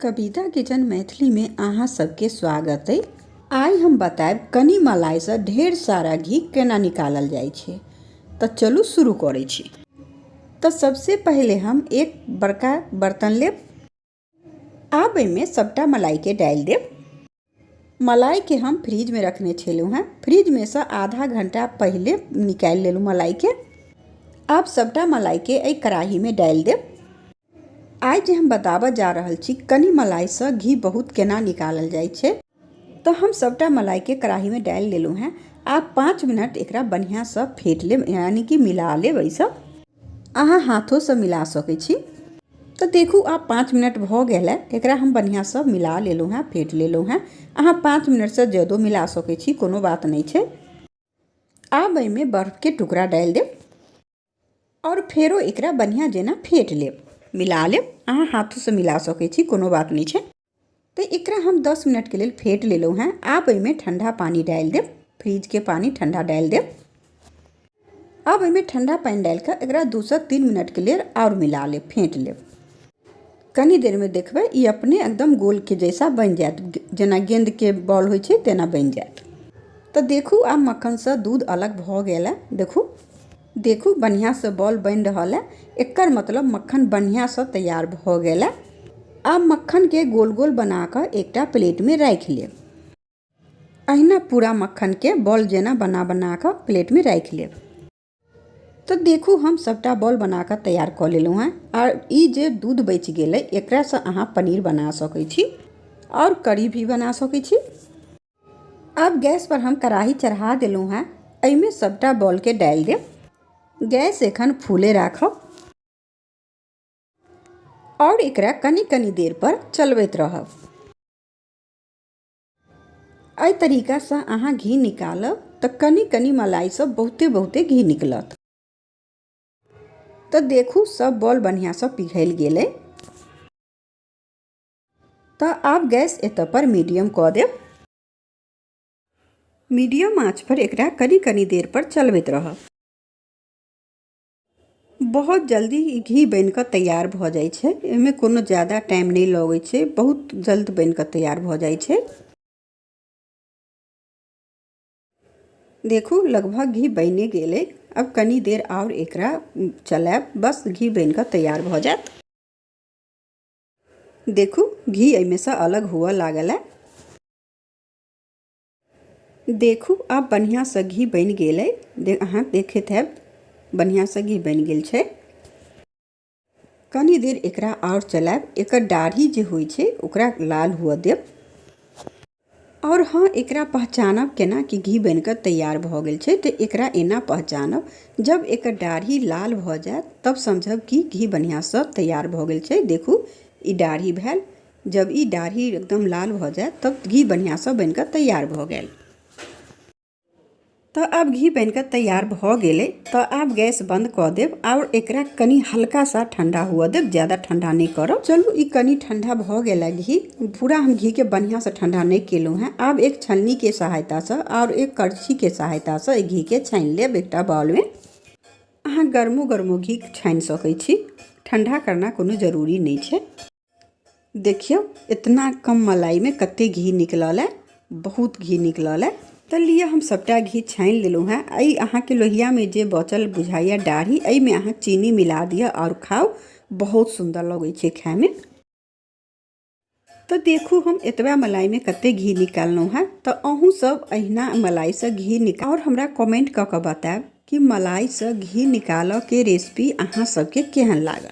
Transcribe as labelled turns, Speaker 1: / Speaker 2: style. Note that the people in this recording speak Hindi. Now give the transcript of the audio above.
Speaker 1: कविता किचन मैथिली में अहाँ सबके स्वागत है। आइ हम बताएब कनी मलाई से ढेर सारा घी केना निकालल जाय छे। तो चलू शुरू करै छी। तो सबसे पहले हम एक बड़का बर्तन लेब। आब एमे सबटा मलाई के डाल देब। मलाई के हम फ्रिज में रखने छलहुँ हैं। फ्रिज में से आधा घंटा पहले निकाल लेलहुँ मलाई के। आब सबटा मलाई के एई कढ़ाई में डाल देब। आज जे हम बताबऽ जा रहल छी कनी मलाई से घी बहुत केना निकालल जाय छे। तो हम सबटा मलाई के कढ़ाई में डाल लेलहुँ हैं। आप 5 मिनट एकरा बढ़िया से फेंट लेब, यानी कि मिला लेब। ऐसा अहाँ हाथों से मिला सकै छी। तो देखू आप 5 मिनट भ गेल है। एकरा हम बढ़िया से मिला लेलहुँ हैं, फेंट लेलहुँ हैं। अहाँ 5 मिनट से ज्यादा मिला सकै छी, कोनो बात नहीं छे। आब एमे बर्फ के टुकड़ा डाल देब और फेरो एकरा बढ़िया जेना फेंट लेब, मिला लेब। अहाँ हाथों से मिला सकै छी, कोनो बात नहीं छे। तो एकरा हम 10 मिनट के लिए फेंट लेलहुँ हैं। आप एमे ठंडा पानी डाल देब, फ्रिज के पानी ठंडा डाल देब। अब एमे ठंडा पानी डाल कर एकरा 2 से 3 मिनट के लिए और मिला लेब, फेंट लेब। कनी देर में देखबे ये अपने एकदम गोल के जैसा बन जात, जेना गेंद के बॉल होइ छे तेना बन जात। तो देखू आब मक्खन से दूध अलग भ गेल है। देखू बढ़िया से बॉल बन रहा है। एकर मतलब मक्खन बढ़िया से तैयार भ गेल है। अब मक्खन के गोल गोल बनाकर एकटा प्लेट में रख लेब। अहिना पूरा मक्खन के बॉल जेना बना कर प्लेट में रख लेब। तो देखू हम सबटा बॉल बनाकर तैयार कर लेलहुँ हैं। और ई जे दूध बच गेलै एकरा से अहाँ पनीर बना सकै छी और कढ़ी भी बना सकै छी। अब गैस पर हम कढ़ाई चढ़ा देलहुँ हैं। एमे सबटा बॉल के डाल देब। गैस एखन फूले राखब और एकरा कनी कनी देर पर चलबैत रहब। एहि तरीका से अहाँ घी निकालब तो कनी कनी मलाई से बहुते घी निकलत। तो देखू सब बॉल बढ़िया से पिघल गेलै। तो आप गैस एत पर मीडियम कऽ देब। मीडियम आंच पर एकरा कनी कनी देर पर चलबैत रहब। बहुत जल्दी घी बन कर तैयार भ जाय छे। एमे कोनो ज़्यादा टाइम नहीं लगे छे, बहुत जल्द बन कर तैयार भ जाय छे। देखू लगभग घी बने गेले। अब कनी देर और एकरा चलाब, बस घी बन कर तैयार भ जात। देखू घी एमे से अलग हुआ लागल है। देखू अब बढ़िया से घी बन गेले। अहाँ देखैत हैब बढ़िया से घी बन गेल छे। कनी देर एकरा और चलाब। एकर दाढ़ी जे होइ छे ओकरा लाल हुआ देब। और हाँ, एकरा पहचानब केना कि घी बनकर तैयार भ गेल छे। तो एकरा एना पहचानब, जब एकर दाढ़ी लाल भ जात तब समझब कि घी बढ़िया से तैयार भ गेल छे। देखू ई दाढ़ी भेल। जब ई दाढ़ी एकदम लाल भ जात तब घी बढ़िया से बनकर तैयार भ गेल। तो अब घी बनकर तैयार भ गेले। तो आप गैस बंद कर देब और एकरा कनी हल्का सा ठंडा हुआ देब, ज़्यादा ठंडा नहीं करब। चलू ई कनी ठंडा भ गेला घी। पूरा हम घी के बढ़िया से ठंडा नहीं केलहुँ हैं। अब एक छलनी के सहायता से और एक करछी के सहायता से घी के छानि लेब एकटा बाउल में। अहाँ गर्मो घी छानि सकै छी, ठंडा करना कोनो जरूरी नहीं छे। देखियो इतना कम मलाई में कते घी निकलल है, बहुत घी निकलल है। तो लिए हम सबटा घी छानि लेलहुँ हैं। एहि अहाँ के लोहिया में जे बचल बुझाइया दाढ़ी, एहि में अहाँ चीनी मिला दिया और खाओ, बहुत सुंदर लगे छे खाए में। तो देखू हम एतबा मलाई में कते घी निकाललहुँ हैं। तो अहूँ सब अहिना मलाई से घी निकाल और हमरा कमेंट क के बताएब कि मलाई से घी निकालऽ के रेसिपी अहाँ सबके केहन लागल।